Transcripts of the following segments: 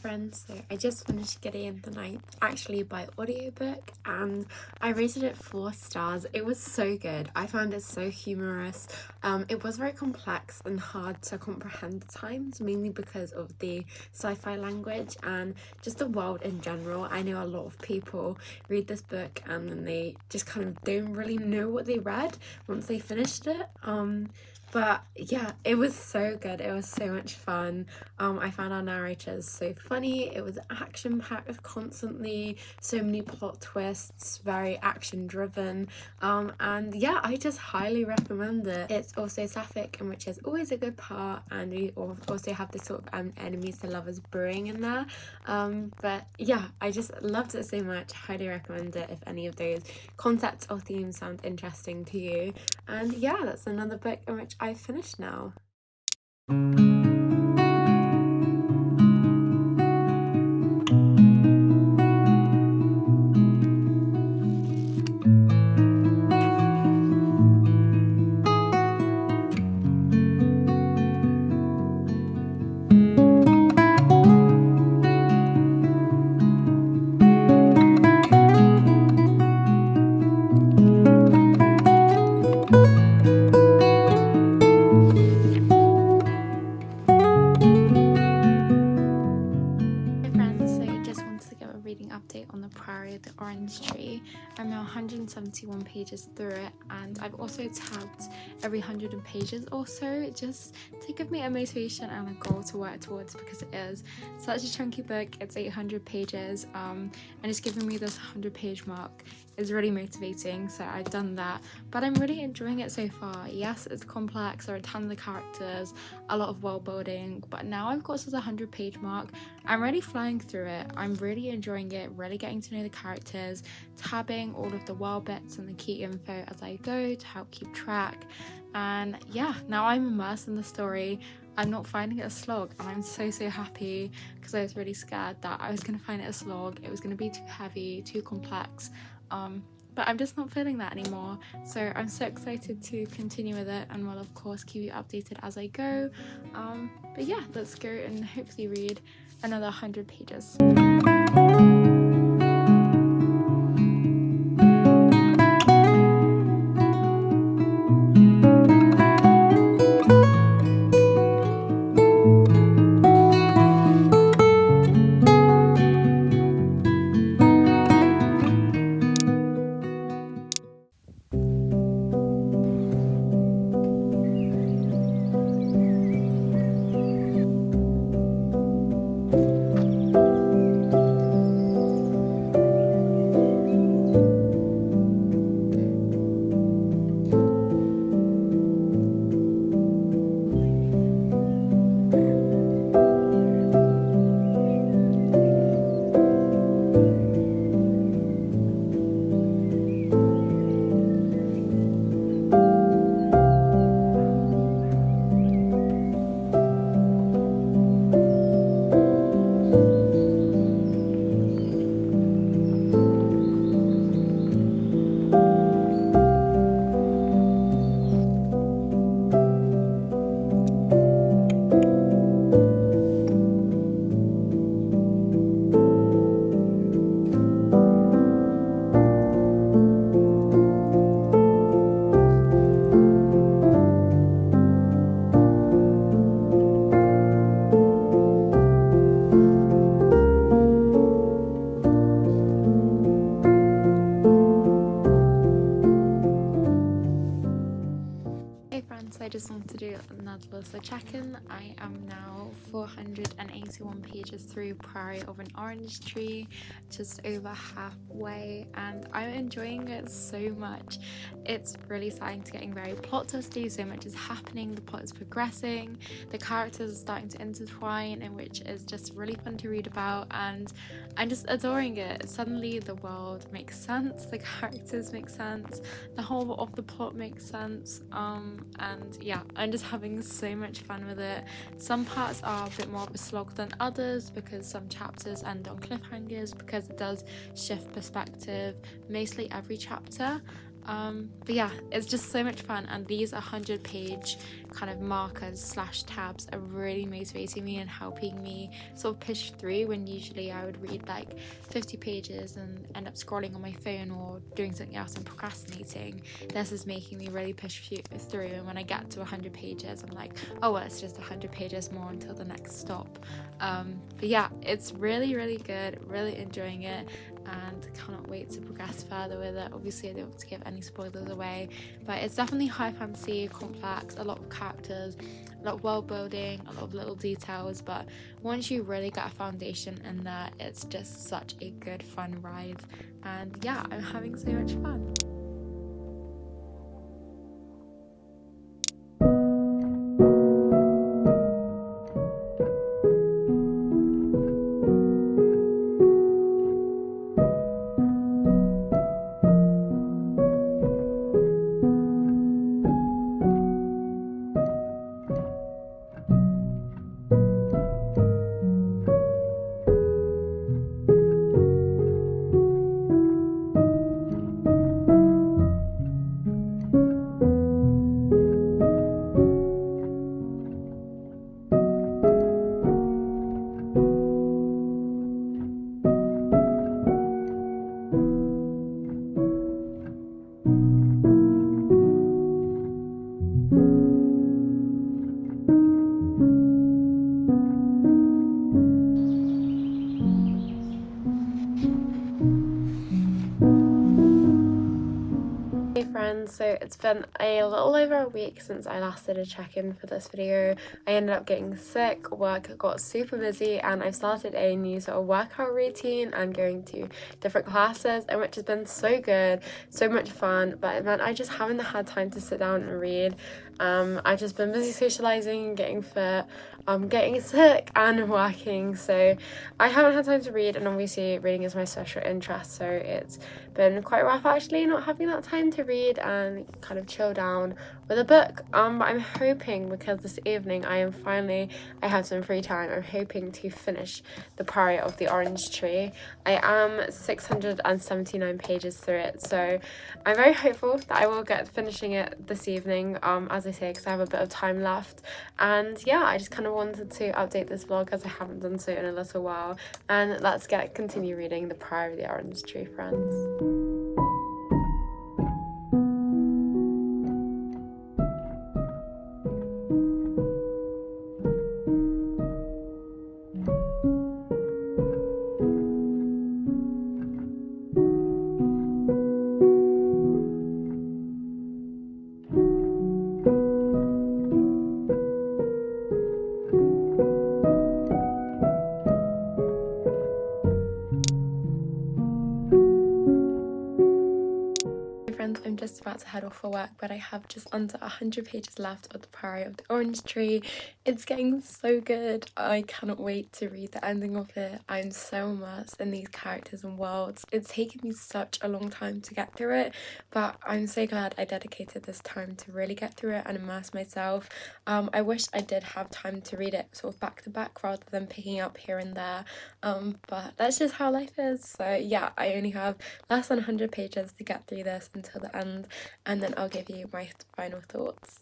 Friends, so I just finished getting the ninth actually by audiobook and I rated it 4 stars. It was so good. I found it so humorous. It was very complex and hard to comprehend at times, mainly because of the sci-fi language and just the world in general. I know a lot of people read this book and then they just kind of don't really know what they read once they finished it. But yeah, it was so good. It was so much fun. I found our narrators so funny. It was action-packed constantly, so many plot twists, very action-driven. And yeah, I just highly recommend it. It's also sapphic, and which is always a good part, and we also have this sort of enemies to lovers brewing in there. But yeah, I just loved it so much. Highly recommend it if any of those concepts or themes sound interesting to you. And yeah, that's another book in which I finished now. Update on the Priory of the Orange Tree. I'm now 171 pages through it, and I've also tabbed every 100 pages or so just to give me a motivation and a goal to work towards, because it is such a chunky book. It's 800 pages and just giving me this 100-page mark is really motivating, so I've done that. But I'm really enjoying it so far. Yes, it's complex, there are tons of characters, a lot of world building, but now I've got to the 100-page mark. I'm really flying through it. I'm really enjoying it, really getting to know the characters, tabbing all of the world bits and the key info as I go to help keep track. And yeah, now I'm immersed in the story. I'm not finding it a slog, and I'm so happy, because I was really scared that I was going to find it a slog. It was going to be too heavy, too complex. But I'm just not feeling that anymore, so I'm so excited to continue with it, and will of course keep you updated as I go. But yeah, let's go and hopefully read another 100 pages. I just want to do another little check-in. I am now 481 pages through Priory of an Orange Tree, just over halfway, and I'm enjoying it so much. It's really starting to getting very plot twisty. So much is happening, the plot is progressing, the characters are starting to intertwine, and which is just really fun to read about, and I'm just adoring it. Suddenly the world makes sense, the characters make sense, the whole of the plot makes sense, and yeah, I'm just having so much fun with it. Some parts are a bit more of a slog than others, because some chapters end on cliffhangers, because it does shift perspective mostly every chapter. But yeah, it's just so much fun, and these 100-page kind of markers / tabs are really motivating me and helping me sort of push through when usually I would read like 50 pages and end up scrolling on my phone or doing something else and procrastinating. This is making me really push through, and when I get to 100 pages I'm like, oh well, it's just 100 pages more until the next stop. But yeah, it's really good, really enjoying it, and cannot wait to progress further with it. Obviously I don't want to give any spoilers away, but it's definitely high fantasy, complex, a lot of characters, a lot of world building, a lot of little details, but once you really get a foundation in there, it's just such a good fun ride. And yeah, I'm having so much fun. Hey friends, so it's been a little over a week since I last did a check-in for this video. I ended up getting sick, work got super busy, and I've started a new sort of workout routine and going to different classes, and which has been so good, so much fun, but it meant I just haven't had time to sit down and read. I've just been busy socializing, getting fit, getting sick and working, so I haven't had time to read, and obviously reading is my special interest, so it's been quite rough actually not having that time to read and kind of chill down with a book. But I'm hoping, because this evening I have some free time, I'm hoping to finish The Priory of the Orange Tree. I am 679 pages through it, so I'm very hopeful that I will get finishing it this evening, as I say, because I have a bit of time left. And yeah, I just kind of wanted to update this vlog as I haven't done so in a little while, and let's continue reading The Priory of the Orange Tree, friends. I'm just about to head off for work, but I have just under 100 pages left of The Priory of the Orange Tree. It's getting so good. I cannot wait to read the ending of it. I'm so immersed in these characters and worlds. It's taken me such a long time to get through it, but I'm so glad I dedicated this time to really get through it and immerse myself. I wish I did have time to read it sort of back to back rather than picking up here and there, but that's just how life is. So yeah, I only have less than 100 pages to get through this until the end, and then I'll give you my final thoughts.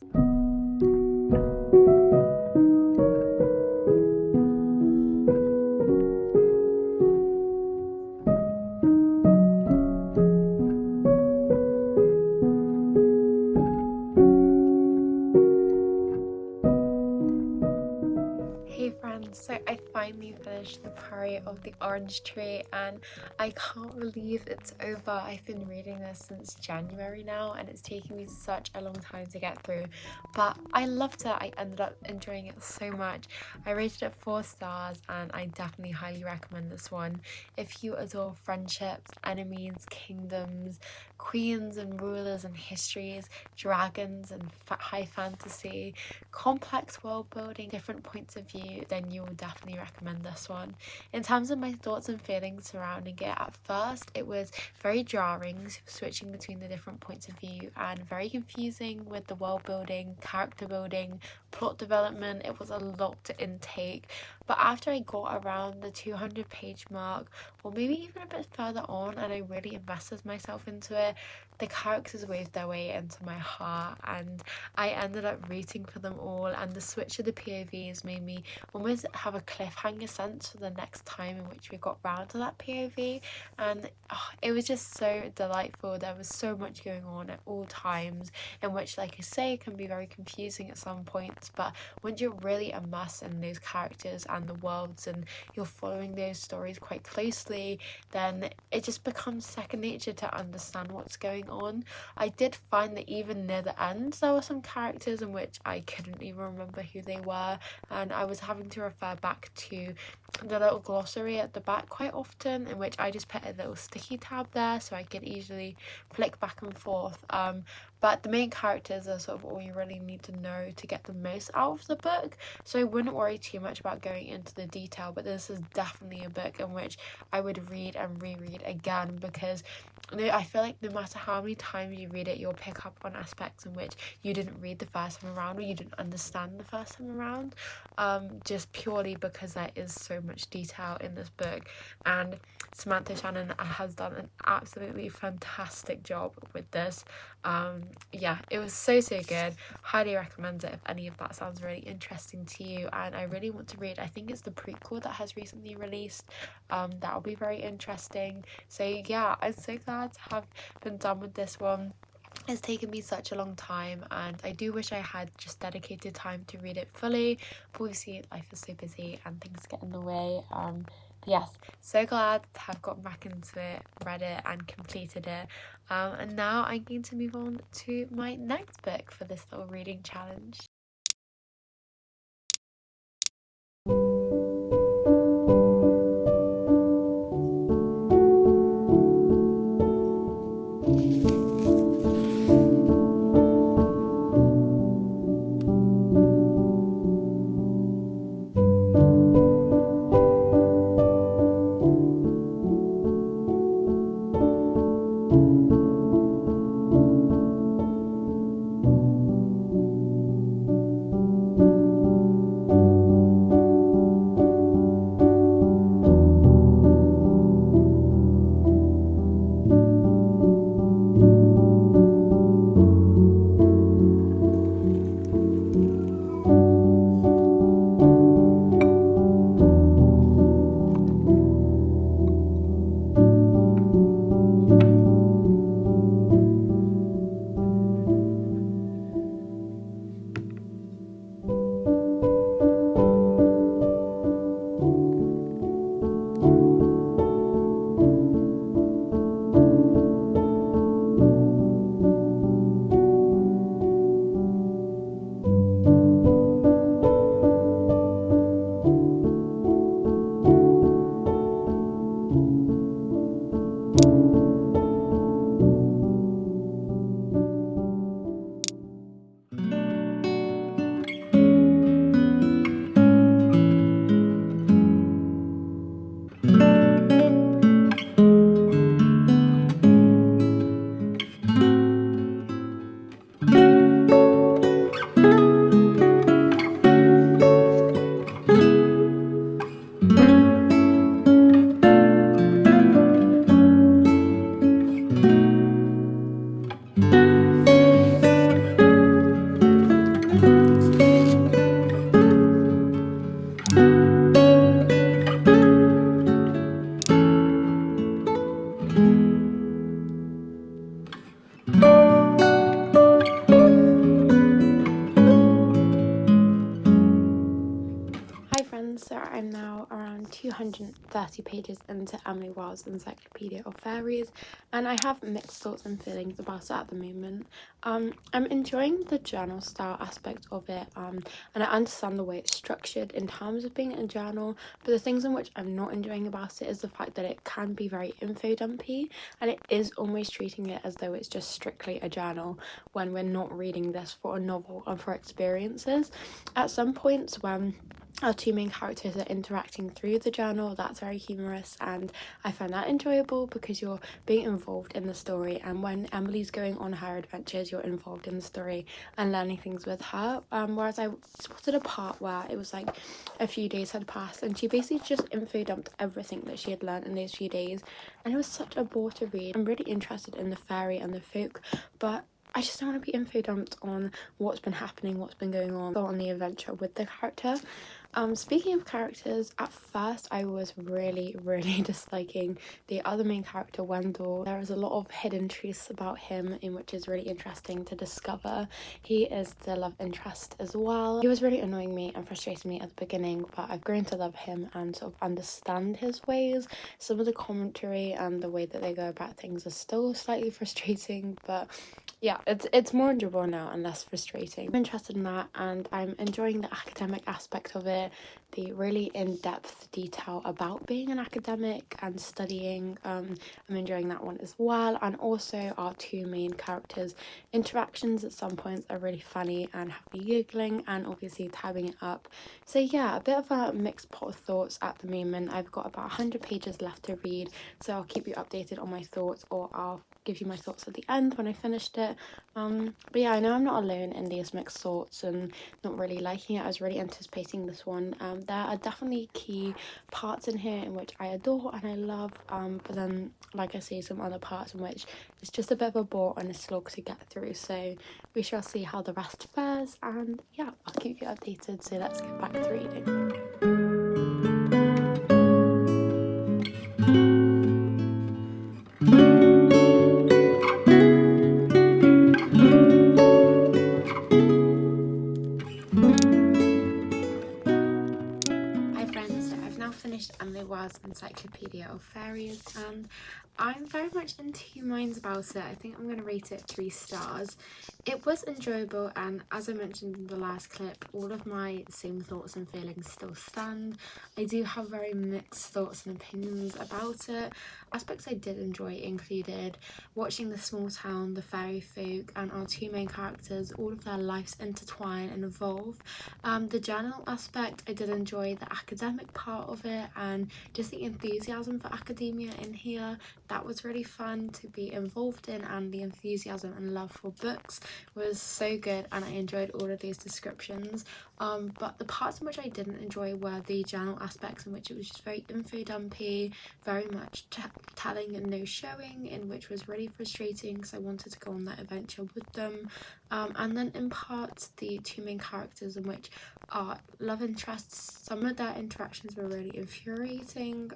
So I finally finished The Priory of the Orange Tree, and I can't believe it's over. I've been reading this since January now, and it's taken me such a long time to get through, but I loved it. I ended up enjoying it so much. I rated it 4 stars, and I definitely highly recommend this one. If you adore friendships, enemies, kingdoms, queens and rulers and histories, dragons and high fantasy, complex world building, different points of view, then you will definitely recommend this one. In terms of my thoughts and feelings surrounding it, at first it was very jarring, switching between the different points of view, and very confusing with the world building, character building, plot development. It was a lot to intake, but after I got around the 200 page mark, or maybe even a bit further on, and I really invested myself into it, the characters waved their way into my heart, and I ended up rooting for them all, and the switch of the POVs made me almost have a cliffhanger sense for the next time in which we got round to that POV, and it was just so delightful. There was so much going on at all times, in which, like I say, can be very confusing at some points, but once you're really immersed in those characters and the worlds, and you're following those stories quite closely, then it just becomes second nature to understand what's going on. I did find that even near the end there were some characters in which I couldn't even remember who they were, and I was having to refer back to the little glossary at the back quite often, in which I just put a little sticky tab there so I could easily flick back and forth. But the main characters are sort of all you really need to know to get the most out of the book, so I wouldn't worry too much about going into the detail. But this is definitely a book in which I would read and reread again, because I feel like no matter how many times you read it, you'll pick up on aspects in which you didn't read the first time around, or you didn't understand the first time around, just purely because there is so much detail in this book. And Samantha Shannon has done an absolutely fantastic job with this. Yeah, it was so good. Highly recommend it if any of that sounds really interesting to you, and I really want to read, I think it's the prequel that has recently released. That'll be very interesting. So yeah, I'm so glad to have been done with this one. It's taken me such a long time, and I do wish I had just dedicated time to read it fully, but obviously life is so busy and things get in the way. But yes, so glad to have gotten back into it, read it and completed it. And now I'm going to move on to my next book for this little reading challenge. So I'm now around 230 pages into Emily Wilde's Encyclopedia of Fairies, and I have mixed thoughts and feelings about it at the moment. I'm enjoying the journal style aspect of it, and I understand the way it's structured in terms of being a journal, but the things in which I'm not enjoying about it is the fact that it can be very info dumpy, and it is almost treating it as though it's just strictly a journal when we're not reading this for a novel or for experiences. At some points when our two main characters are interacting through the journal. That's very humorous, and I find that enjoyable because you're being involved in the story, and when Emily's going on her adventures you're involved in the story and learning things with her. Whereas I spotted a part where it was like a few days had passed and she basically just info dumped everything that she had learned in those few days, and it was such a bore to read. I'm really interested in the fairy and the folk, but I just don't want to be info dumped on what's been happening, what's been going on the adventure with the character. Speaking of characters, at first I was really disliking the other main character, Wendell. There is a lot of hidden truths about him in which is really interesting to discover. He is the love interest as well. He was really annoying me and frustrating me at the beginning, but I've grown to love him and sort of understand his ways. Some of the commentary and the way that they go about things is still slightly frustrating, but yeah, it's more enjoyable now and less frustrating. I'm interested in that, and I'm enjoying the academic aspect of it, the really in-depth detail about being an academic and studying. I'm enjoying that one as well, and also our two main characters' interactions at some points are really funny and have me giggling and obviously tabbing it up. So yeah, a bit of a mixed pot of thoughts at the moment. I've got about 100 pages left to read, so I'll keep you updated on my thoughts, or I'll give you my thoughts at the end when I finished it. But yeah, I know I'm not alone in these mixed thoughts and not really liking it. I was really anticipating this one. There are definitely key parts in here in which I adore and I love, but then like I say, some other parts in which it's just a bit of a bore and a slog to get through. So we shall see how the rest fares, and yeah, I'll keep you updated. So let's get back to reading. Finished Emily Wild's Encyclopedia of Fairies, and I'm very much in two minds about it. I think I'm going to rate it 3 stars. It was enjoyable, and as I mentioned in the last clip, all of my same thoughts and feelings still stand. I do have very mixed thoughts and opinions about it. Aspects I did enjoy included watching the small town, the fairy folk, and our two main characters, all of their lives intertwine and evolve. The journal aspect, I did enjoy the academic part of it and just the enthusiasm for academia in here. That was really fun to be involved in, and the enthusiasm and love for books was so good, and I enjoyed all of these descriptions. But the parts in which I didn't enjoy were the journal aspects, in which it was just very info dumpy, very much telling and no showing, in which was really frustrating because I wanted to go on that adventure with them. And then in parts, the two main characters, in which are love interests, some of their interactions were really infuriating,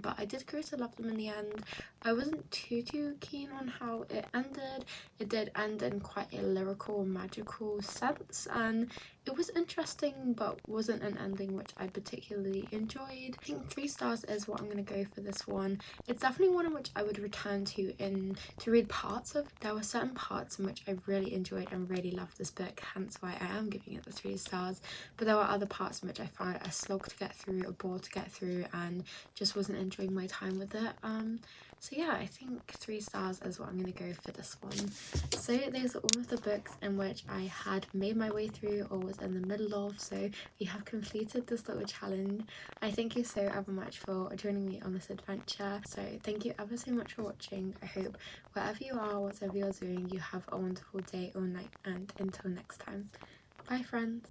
but I did grow to love them in the end. I wasn't too keen on how it ended. It did end in quite a lyrical, magical sense, and it was interesting, but wasn't an ending which I particularly enjoyed. I think 3 stars is what I'm going to go for this one. It's definitely one in which I would return to read parts of. There were certain parts in which I really enjoyed and really loved this book, hence why I am giving it the 3 stars. But there were other parts in which I found it a slog to get through, a bore to get through, and just wasn't enjoying my time with it. So yeah, I think 3 stars is what I'm going to go for this one. So those are all of the books in which I had made my way through or was in the middle of. So we have completed this little challenge. I thank you so ever much for joining me on this adventure. So thank you ever so much for watching. I hope wherever you are, whatever you're doing, you have a wonderful day or night, and until next time. Bye friends.